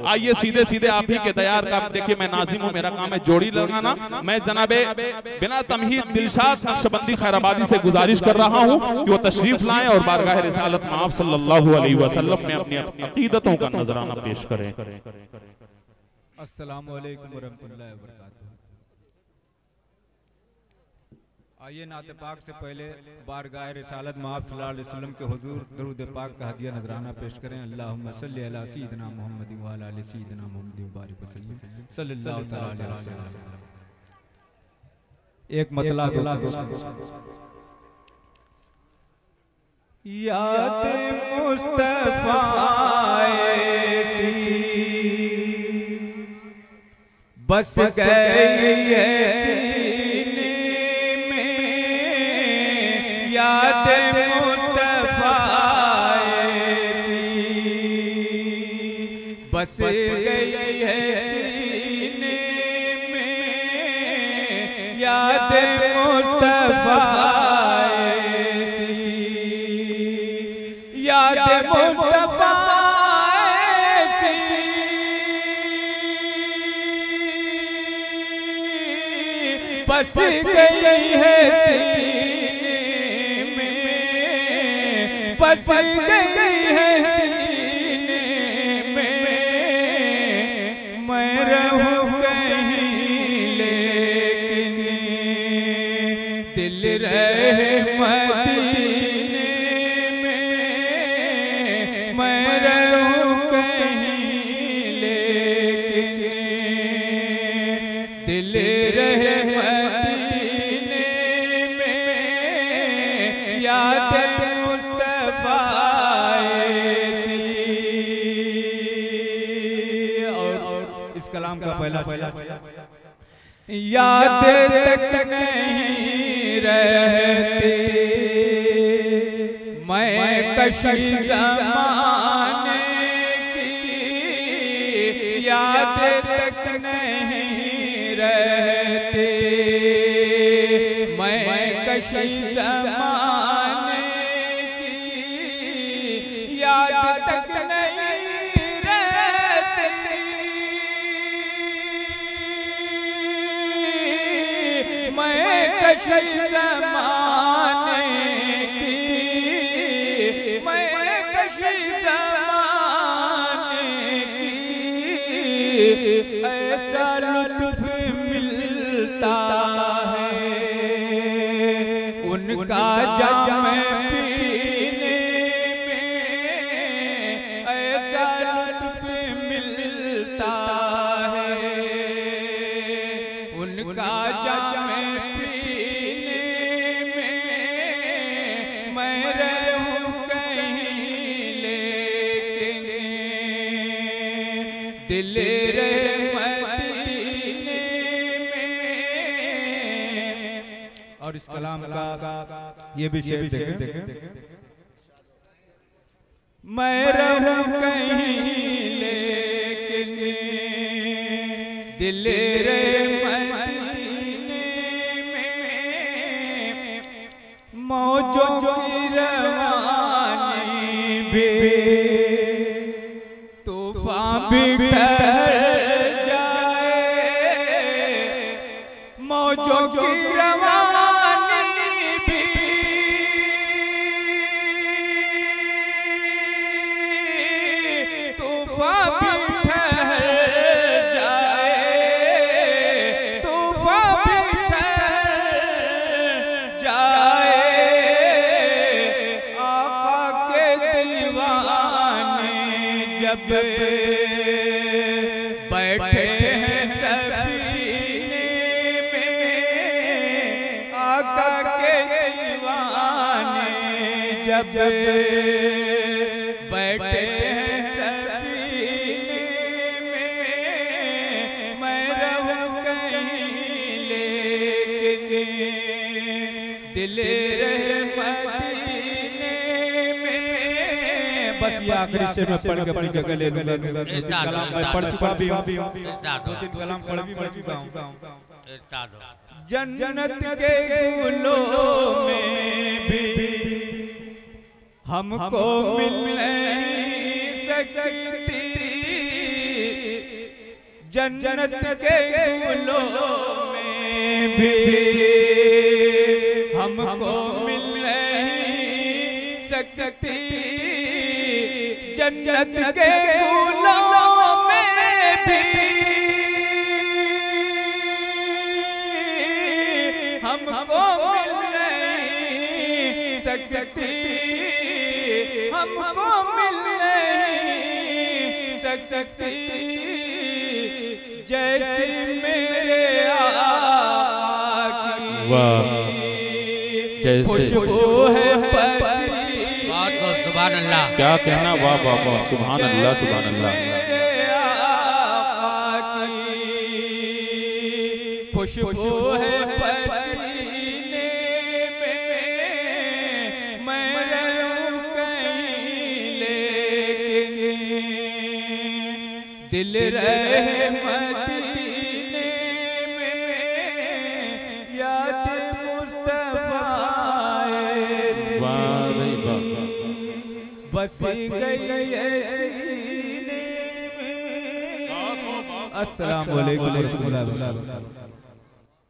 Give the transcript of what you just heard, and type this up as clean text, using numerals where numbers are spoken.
आइए सीधे सीधे आप ही के तैयार का देखिए, मैं नाजिम हूँ, मेरा काम है जोड़ी लगाना। मैं जनाबे बिना तमहीद दिलशाद नक्शबंदी खैराबादी से गुजारिश कर रहा हूँ कि वो तशरीफ लाएं और बारगाह रिसालत में आप सल्लल्लाहु अलैहि वसल्लम में अपनी अकीदतों का नजराना पेश करें। अस्सलामु अलैकुम वरहमतुल्लाहि वबरकातुहू। आइए नाते पाक से पहले बारगाह रिसालत में आप सल्लल्लाहु अलैहि वसल्लम के हुजूर दरूद पाक का हदिया नजराना पेश करें। अल्लाहुम्मा सल्ली अला सय्यिदिना मुहम्मद व अला आलि सय्यिदिना मुहम्मद व बारिक वसल्लम सल्लल्लाहु तआला अलैहि वसल्लम। एक मतला दो याद मुस्तफा ऐसी बस गई है सीने में, याद मुस्तफा ऐसी बस गई है सीने में, याद मुस्तफा ऐसी, याद मुस्तफा बस गई है सीने में, बस गई है सीने में, मैं रहूं कहीं लेकिन दिल रहे मदीने में, मैं रहूं कहीं लेकिन दिल रहे याद तक नहीं रहती मैं कशी ज़माने की, याद तक नहीं रहती मैं कशी ज़माने की, याद तक नहीं कशी ज़माने की, मैं कशी ज़माने की, ऐसा लुत्फ़ मिलता है उनका जाम पीने में, ऐसा लुत्फ़ मिलता है उनका जाम दिल रहे मदीने में। और इस कलाम का ये भी शेर देखें, मैं रहूं कहीं लेकिन दिल रहे मदीने में, मौजों की रवानी भी भी ठहर जाए, मौजों की रवानी भी तूफान भी ठहर जाए, तूफान भी ठहर जाए, आका के दीवाने जब बैठे हैं सफीने में, आका के दीवाने जब बैठे हैं सफीने में, मैं रहूं कहीं लेकिन दिल रहे मदीने में। बस ये आखिरी शेर में पढ़ के अपनी जगह ले लूंगा, कलाम मैं पढ़ चुका भी हूँ, 2-3 कलाम पढ़ भी चुका हूँ। जन्नत के फूलों में भी हमको मिल नहीं सकती, जन्नत के फूलों में भी हमको मिल नहीं सकती, जन्नत के फूलों में भी हमको मिल नहीं सकती, हमको मिल नहीं सकती, जैसी मेरे आका की खुशबू है पसीने। सुभान अल्लाह, क्या कहना, वाह वाह वाह, सुभान अल्लाह सुभान अल्लाह। खुशबू है पसीने में, मैं रहूं कहीं लेकिन दिल रहे मदीने में, याद मुस्तफा बस गई सीने में। अस्सलाम वालेकुम।